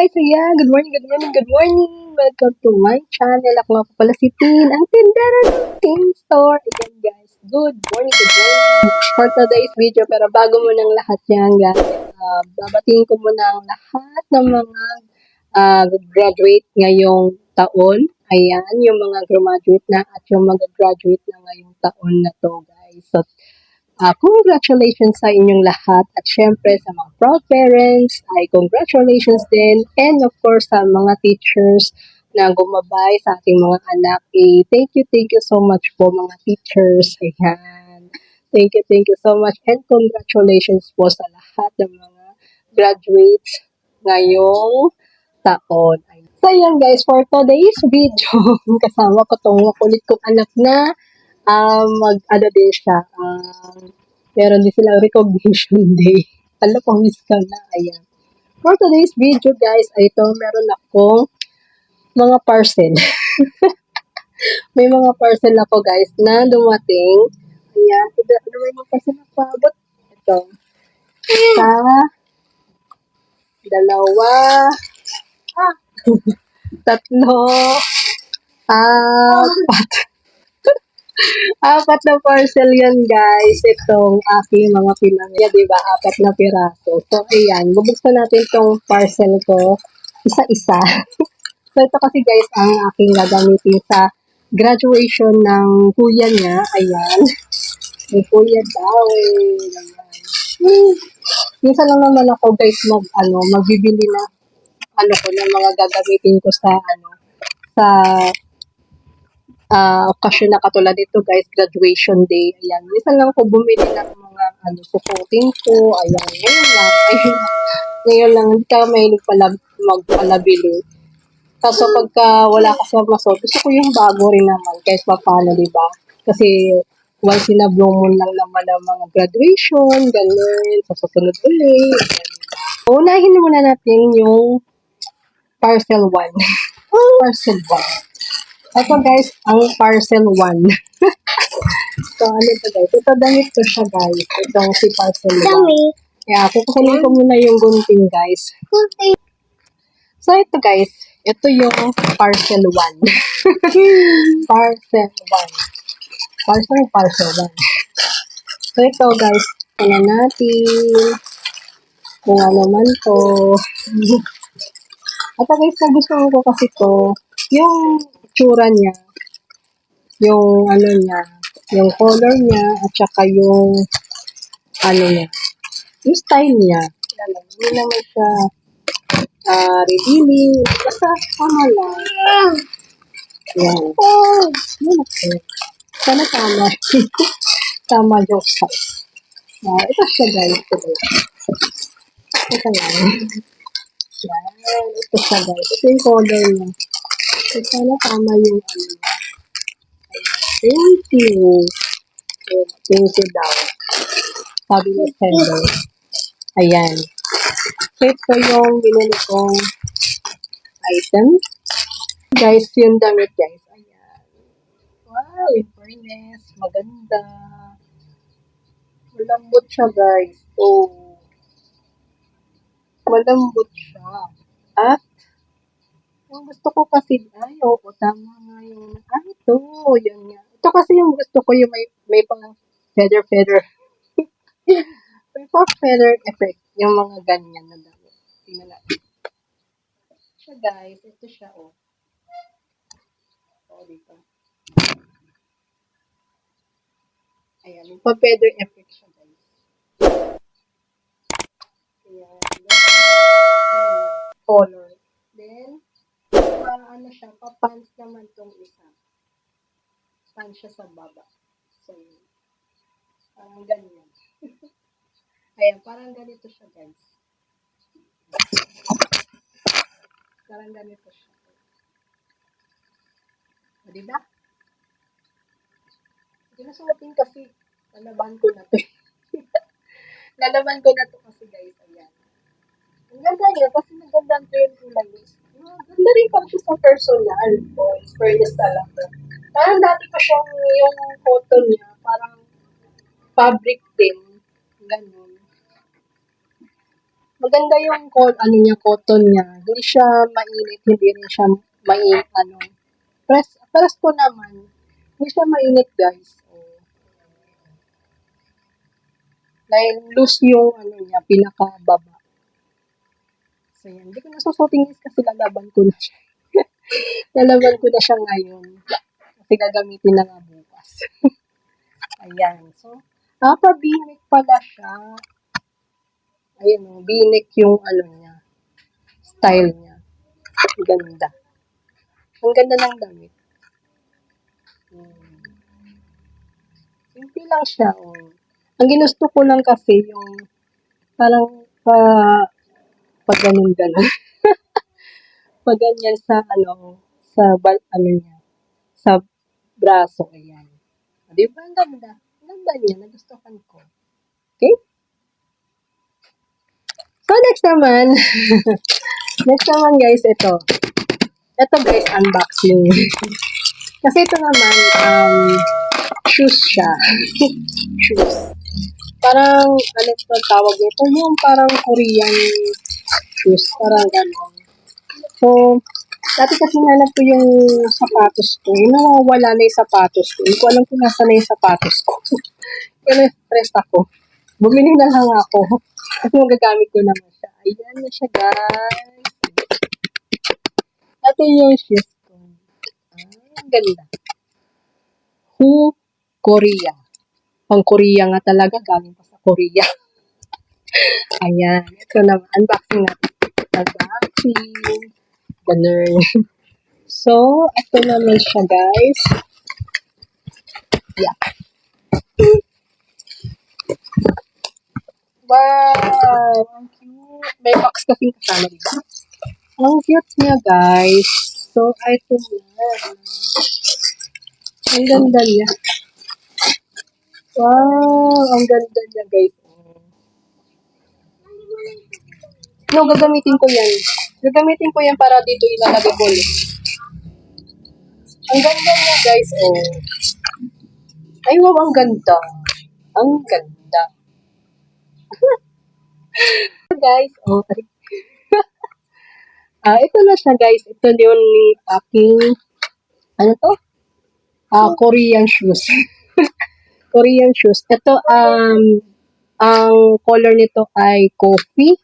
guys! Ayan, good morning, good morning, good morning! Welcome to my channel. Ako nga po pala si Tin, ang tindera ng Tin Store. Ayan guys, good morning, good morning! For today's video, pero bago mo ng lahat yan guys, babatiin ko muna ang lahat ng mga graduate ngayong taon. Ayan, yung mga graduate na at yung mag-graduate na ngayong taon na to guys. So, congratulations sa inyong lahat at syempre sa mga proud parents ay congratulations din, and of course sa mga teachers na gumabay sa ating mga anak, thank you so much po mga teachers. Ayan, thank you so much and congratulations po sa lahat ng mga graduates ngayong taon. So yan guys, for today's video kasama ko tong makulit kong anak na mag-ano din siya, meron din silang recognition day. Alam ko, miss ka na, ayan. For today's video, guys, ay ito, meron akong mga parcel. May mga parcel ako, guys, na dumating. Ayan, may mga parcel na paabot. Ito. Isa, dalawa, tatlo, apat. Apat na parcel yan, guys. Itong aking mga pinamilya, diba? Apat na piraso. So, ayan. Bubuksan natin itong parcel ko isa-isa. So, ito kasi, guys, ang aking gagamitin sa graduation ng kuya niya. Ayan. May kuya daw, Ayan. Minsan lang naman ako, guys, magbibili na, ng mga gagamitin ko sa, sa okasyon na katulad dito guys, graduation day. Ayan, minsan lang ako bumili ng mga susuotin ko. Ayan, ngayon lang, hindi ka mahilig pala magpalabili. Kaso pagka wala ka sa masot, gusto ko yung bago rin naman, kahit paano, diba? Kasi once in a blue moon lang naman ang mga graduation, ganun, sa susunod ulit. Unahin muna natin yung parcel 1. Parcel 1. Ito guys, ang parcel 1. So, ano ito guys? Ito damit ko siya guys. Itong si parcel 1. Kaya, kukunin ko muna yung gunting guys. So, ito guys. Ito yung parcel 1. Parcel 1. Parcel 1. So, ito guys. Tingnan natin. Kung ano man to. Ito guys, nagustuhan ko kasi to. Yung itsura niya. Yung niya, yung color niya, at saka yung niya, yung style niya. Hindi naman siya revealing. Basta tama lang. Yan. Yan ako. Sana tama. Tama yung size. Ito siya guys. Ito yan. Yan. Ito siya guys. Ito yung color niya. So, sana tama yung Thank you. Thank you daw. Sabi ni Sender. Ayan. So, ito yung binili kong item. Guys, yung damit, guys. Ayan. Wow, in fairness. Maganda. Malambot siya, guys. Oh. Malambot siya. At, yung gusto ko kasi, tama nga yung, ito. Yun nga. Ito kasi yung gusto ko, yung may pang feather. May pang feather effect. Yung mga ganyan na damit. Tingnan natin. Siya guys, ito siya dito. Ayan, yung pa-feather effect siya guys. Ayan, color. Then, siya, pa-pants naman tong isa. Pants siya sa baba. So, parang ganyan. Ayan, parang ganito siya guys. Parang ganito siya. O, diba? Sinusuotin kasi, lalaban ko na to. Lalaban ko na to kasi guys, ayan. Ang ganda niya, kasi nagandang to yung kulay. Ganda rin pang siya sa personal. Fairness talaga. Parang dati pa siyang yung cotton niya, parang fabric din. Ganun. Maganda yung ano niya, cotton niya. Hindi siya mainit, hindi rin siya mainit, presko naman. Hindi siya mainit, guys. Dahil loose yung ano niya, pinakababa. So, yan. Hindi ko nasusuting guys kasi lalaban ko na siya. Lalaban ko na siya ngayon. Kasi gagamitin na nga bukas. Ayan. So, pabinik pala siya. Ayan o, binik yung ano niya, style niya. Ang ganda. Ang ganda ng damit. Simple lang siya. Ang ginusto ko lang kasi yung parang pag ganun. Pag ganyan sa ano niya, sa braso. Ayan. Di ba ang ganda? Ang ganda niya. Nagustuhan ko. Okay? So, next naman. Next naman guys, ito. Ito guys, unboxing. Kasi ito naman, shoes siya. Shoes. Parang, ano ito tawag ito? Yung parang Korean shoes. Parang gano'n. So, dati kasi nanap ko yung sapatos ko. Nawawala na yung sapatos ko. Hindi ko alam kung nasa na yung sapatos ko. Kaya stress ako. Bumili na lang ako. Kasi magagamit ko naman siya. Ayan na siya, guys. Ito yung shoes ko. Ang ganda. Who Korea. Pang Korea nga talaga. Galing pa sa Korea. Ayan. Ito naman. Unboxing natin. Unboxing. Ganun. So, ito naman siya, guys. Yeah. Wow! Ang cute. May box kasing kasama, diba? Ang cute niya, guys. So, ito na. Ang ganda niya. Wow! Ang ganda niya, guys. No, gagamitin ko yan. Gagamitin ko yan para dito ilalagay ko ulit. Ang ganda niya, guys. Ay, wow, ang ganda. Ang ganda. Guys, ito na siya, guys. Ito yung aking, ano to? Korean shoes. Korean shoes. Ito, ang color nito ay coffee.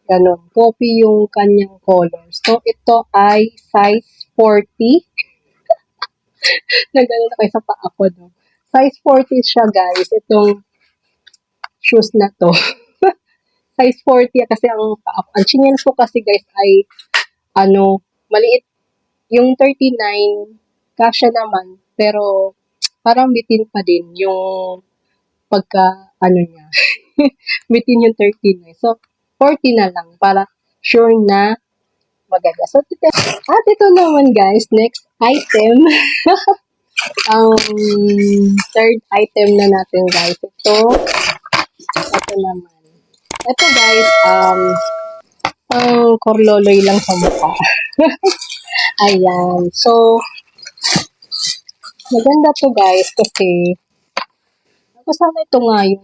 Ganon. Coffee yung kanyang color. So, ito ay size 40. Nagano na kayo sa paa ko, no? Size 40 siya, guys. Itong shoes na to. Size 40 kasi ang paa ko. Ang chinelas ko kasi, guys, ay maliit. Yung 39, kasya naman. Pero, parang bitin pa din yung niya. Bitin yung 39. So, 40 na lang para sure na maganda. So, at ito naman guys, next item. Ang third item na natin guys. Ito naman. Ito guys, ang korloloy lang sa mukha. Ayan. So, maganda to guys kasi ako sana ito nga yung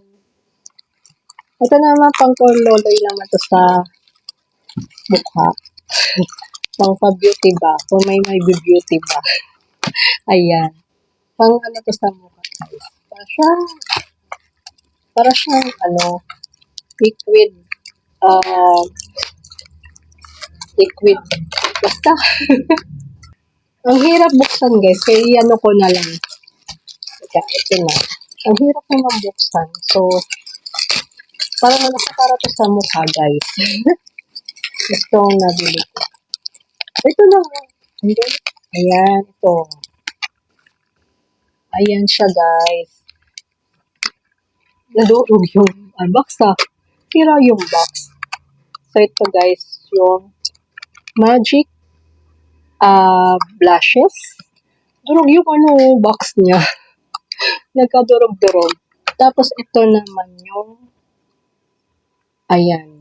ito naman pang korloloy naman to sa mukha. Pang pa-beauty ba? Kung may beauty ba? Ayan. Pang ano to sa mukha guys. Para siyang liquid. Liquid. Basta. Ang hirap buksan guys. Kaya ano ko na lang. Ito na. Ang hirap naman buksan. So, parang para to sa mukha guys. Gusto kong nabili ko. Ito na nga. Ayan, ito. Ayan siya, guys. Nadurog yung box, Tira yung box. So, ito, guys, yung Magic blushes. Durog yung box niya. Nagkadurog-durog. Tapos, ito naman yung ayan.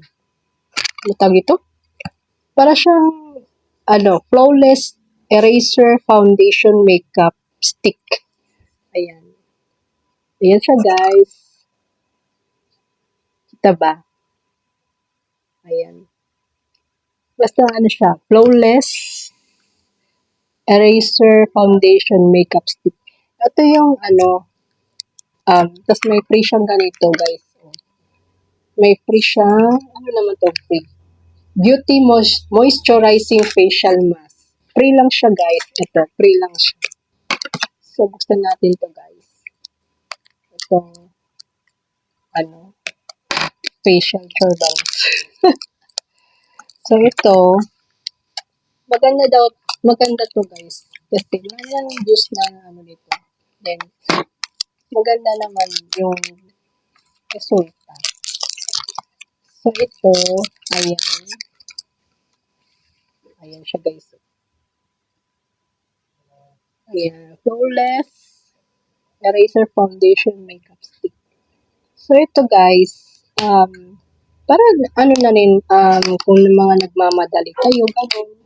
Matag ito? Para siyang flawless eraser foundation makeup stick. Ayan. Ayan siya, guys. Kita ba? Ayan. Basta ano siya, flawless eraser foundation makeup stick. Ito yung ano, tas may free siyang ganito, guys. May free siyang, ano naman to free? Beauty Moisturizing Facial Mask. Free lang siya, guys. Ito, free lang siya. So, buksan natin to, guys. Itong, ano, facial turbans. So, ito, maganda daw, maganda to, guys. Kasi, yan yung juice na, ano dito. Then, maganda naman yung resulta. So, ito, ayan. Ayan siya, guys. Ayan, flawless eraser foundation makeup stick. So, ito guys, para ano na rin, kung mga nagmamadali kayo, ganun.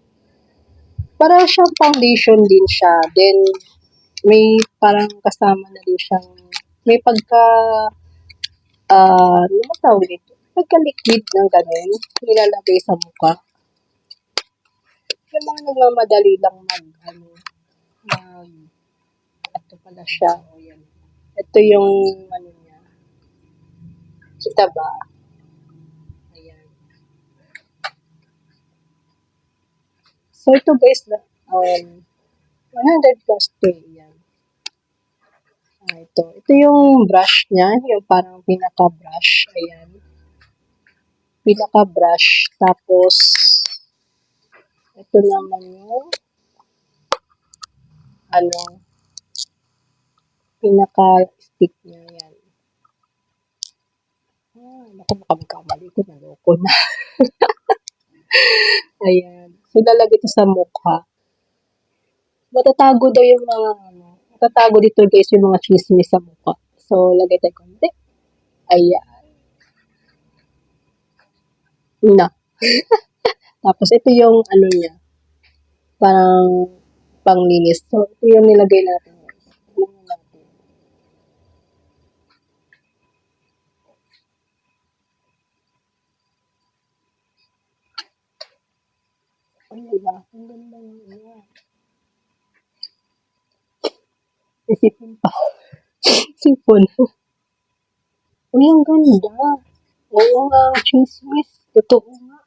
Para siyang foundation din siya. Then, may parang kasama na din siyang, may pagka, ano ba tawag dito? Pagka-liquid ng ganun, nilalagay sa mukha. Yung mga nagmamadali lang ito pala siya. O yan. Ito yung, ano niya, kita ba? Ayan. So, ito guys, 100 plus 2, yan. Ito. Ito yung brush niya, yung parang pinaka-brush. Ayan. Pinaka-brush. Tapos, ito naman yung, ano, pinaka-stick niya. Yan. Naku, baka magkamali ko. Naloko na. Ayan. So, lalagay ito sa mukha. Matatago daw yung mga, matatago dito guys yung mga chismis sa mukha. So, lagay tayo konti. Ayan. Na. Tapos, ito yung, ano niya, parang panglinis. So, ito yung nilagay natin. Ay, diba? Ang ganda yung ano. Isipin pa. Sipon. Uy, ang ganda. Oo nga, chismis. Totoo nga.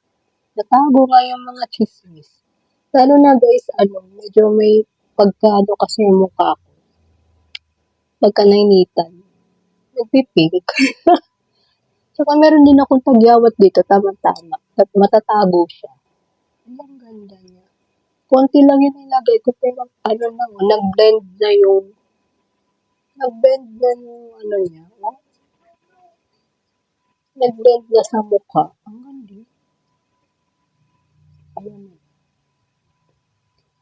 Natago nga yung mga chismis. Lalo na guys, medyo may pagka kasi yung mukha ko. Pagka nainitan. Nagpipig. Tsaka meron din akong tagyawat dito, tama-tama. At matatago siya. Ang ganda niya. Konti lang yung nilagay ko, pero nag-blend na yung ano niya. Oh. Nag-blend na sa mukha. Ang ganda. Ayan.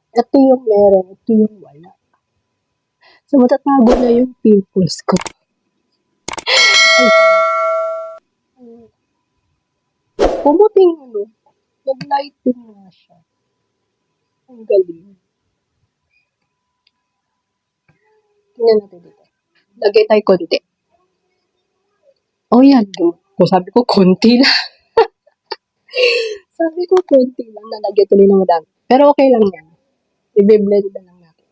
Ito yung meron, ito yung wala. So, matatago na yung pimples ko. Pumuting nag-lighting nga siya. Ang galing. Tingnan natin dito. Lagay tayo konti. Oh, yan. Kung sabi ko, konti lang. Sabi ko, konti lang. Nalagay tuloy ng madami. Pero okay lang yan. I-blend na lang natin.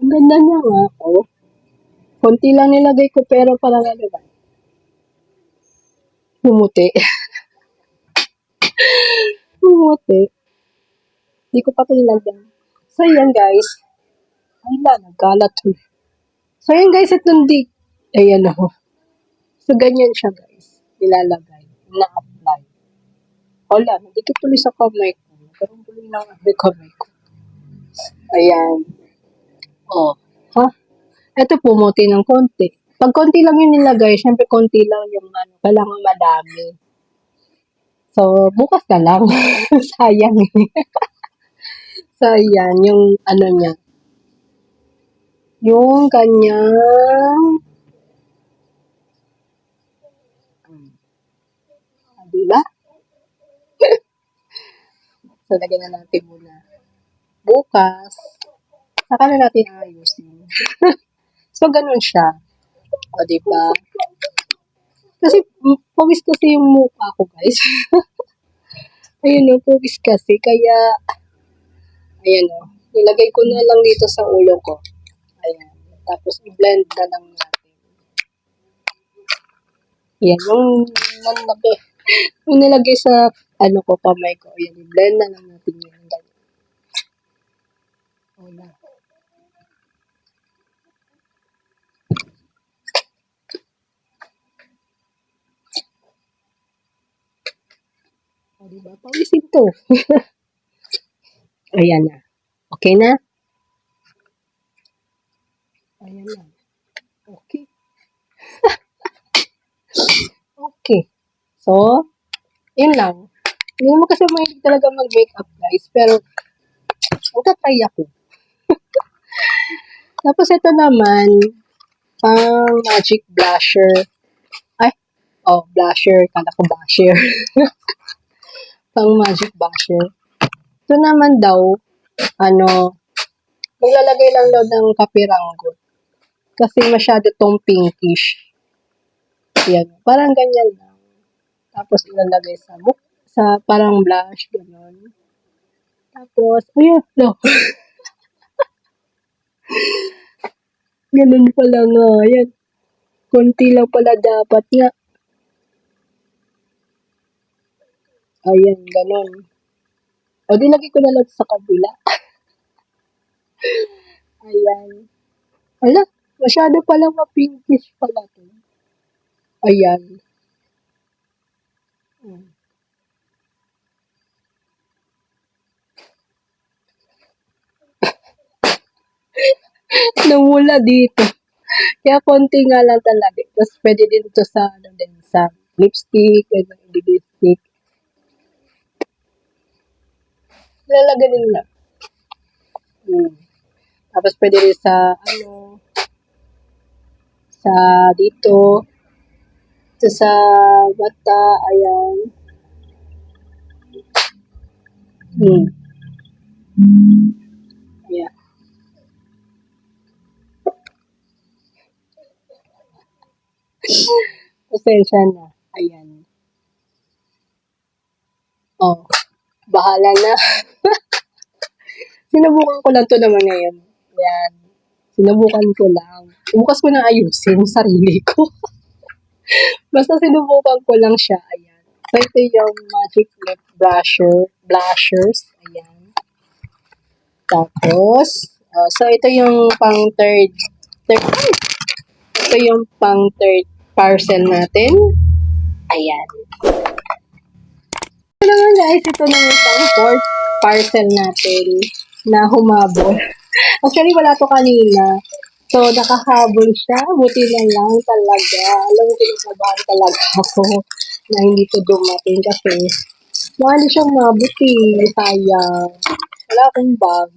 Ang ganda niya nga. Oh. Konti lang nilagay ko pero parang ano ba? Pumuti. Pumuti. Hindi ko pa ito nilagyan. So, yan guys. Ay na, nagkalat. So, yan guys, itong ayan ako. So, ganyan siya guys. Nilalagay. Na-apply. Wala, nandikit tuloy sa kamay ko. Nagkaroon tuloy ng kamay ko. Ayan. Oh. Ha? Ito pumuti ng konti. Pag konti lang yung nilagay, syempre konti lang yung ano, kailangan madami. So, bukas na lang. Sayang eh. So, ayan, yung ano niya. Yung kanyang, diba? So, lagyan na natin muna. Bukas, saka na natin ayusin. So, ganun siya. O, diba? Kasi, pawis kasi yung mukha ko, guys. Ayun o, pawis kasi. Kaya, ayan o. Nilagay ko na lang dito sa ulo ko. Ayan. Tapos, i-blend na lang natin. Ayan. Yung nilagay sa, ano ko, kamay ko. Ayan, i-blend na lang natin yun. Ayan. O, diba? Pawisin to. Ayan na. Okay na? Ayan na. Okay. Okay. So, yun lang. Hindi naman kasi mahilig talaga mag-makeup, guys. Pero, magta-try ako. Tapos, ito naman, pang magic blusher. Ay, blusher. Kala ko blusher. Pang magic blusher. Ito naman daw, ano, maglalagay lang daw ng kapiranggot. Kasi masyado tong pinkish. Yan. Parang ganyan lang. Tapos ilalagay sa parang blush, gano'n. Tapos, ayun, no. Ganun pala nga. Yan. Konti lang pala dapat nga. Ayan, ganun. O, dinagay ko na lang sa kabila. Ayan. Ala, masyado pala ma-pinkish pala to. Ayan. Namula dito. Kaya konti nga lang talaga. Tapos pwede din to sa, ano din, sa lipstick, and lipstick. Lalagyan din lang. Tapos pwede rin sa, ano, sa dito, sa mata, ayan. Ayan. Pasensya na. Ayan. Oh, bahala na. Sinubukan ko lang to naman ngayon. Ayan. Sinubukan ko lang. Bukas ko na ayusin yung sarili ko. Basta sinubukan ko lang siya. Ayan. So, ito yung Magic Lip Blushers. Ayan. Tapos, so ito yung pang third, ito yung pang third parcel natin. Ayan. Ito naman guys, ito na yung pang fourth parcel natin na humabol. Actually, wala to kanina. So, nakahabol siya. Buti na lang talaga. Alam mo, kinakabahan talaga ako na hindi to dumating kasi mahali siyang mabuti. Sayang. Wala akong bag.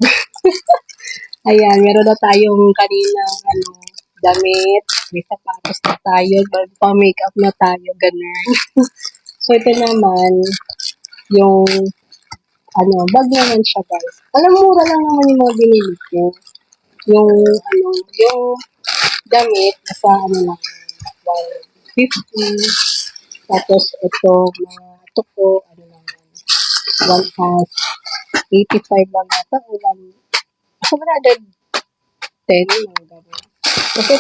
Ayan, meron na tayong kanina, ano, damit. May sapatos na tayo. Pa-makeup na tayo. Ganun. So, ito naman, yung, ano, bag naman siya, guys. Alam, mura lang naman yung mga binili ko. Yung, ano, yung damit, nasa, ano lang, 150. Tapos, ito, mga tuko, ano lang, 185 lang nata, o 110, mga gano'n. Kasi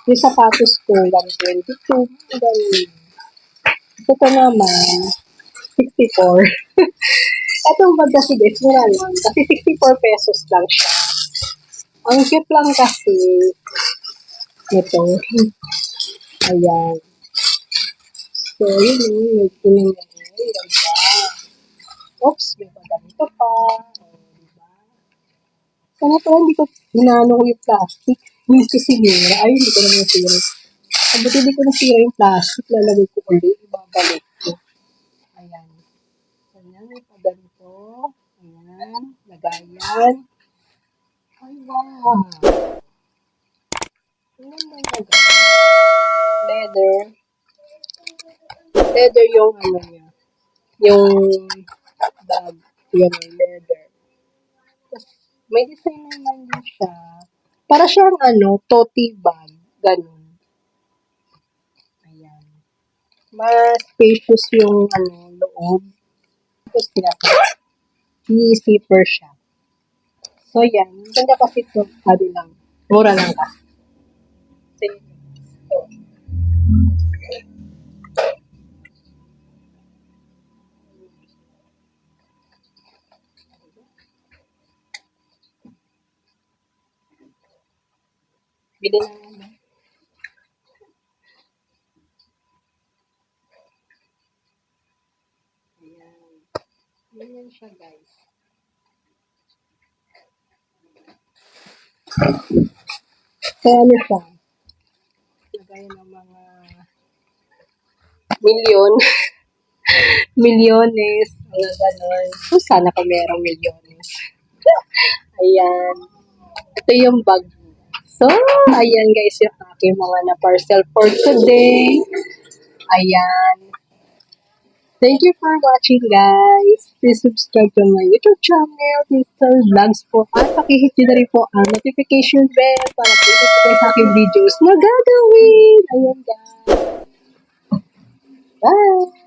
yung sapatos ko, 122, gano'n. Ito naman, 64. Itong bag kasi guys, mura lang. Kasi 64 pesos lang siya. Ang cute lang kasi, ito. Ayan. So, yun yung tinanong ko. Ganda. Oops, may pa ganito pa. O, diba? So, Kaya pala hindi ko inaano ko yung plastic. Hindi ko sinira. Ay, hindi ko naman nasira. Ang buti hindi ko nasira yung plastic. Lalagay ko ulit. Ibabalik ko. Ayan. Ayan, ipaganito. Ayan. Lagayan. Ay, wow. Ayan na lagay. Leather. Leather yung ano niya. Yung bag. Yan yung leather. May design naman din siya. Para siyang ano, tote bag. Ganun. Ayan. Mas spacious yung ano, loob. Tapos pinaka. I-zipper siya. So, yan. Ganda kasi ito. Sabi lang. Mura lang ka. So, bili na naman. Ayan. Ganyan siya, guys. Kaya ano siya? Lagayan ng mga milyon. Milyones. Mga ganon. So, sana pa merong milyones. Ayan. Ito yung bag. So, ayan guys yung aking mga na-parcel for today. Ayan. Thank you for watching, guys. Please subscribe to my YouTube channel, Crystal Vlogs po. At pakihit nyo na rin po ang notification bell para po sa aking videos na gagawin. Ayan, guys. Bye!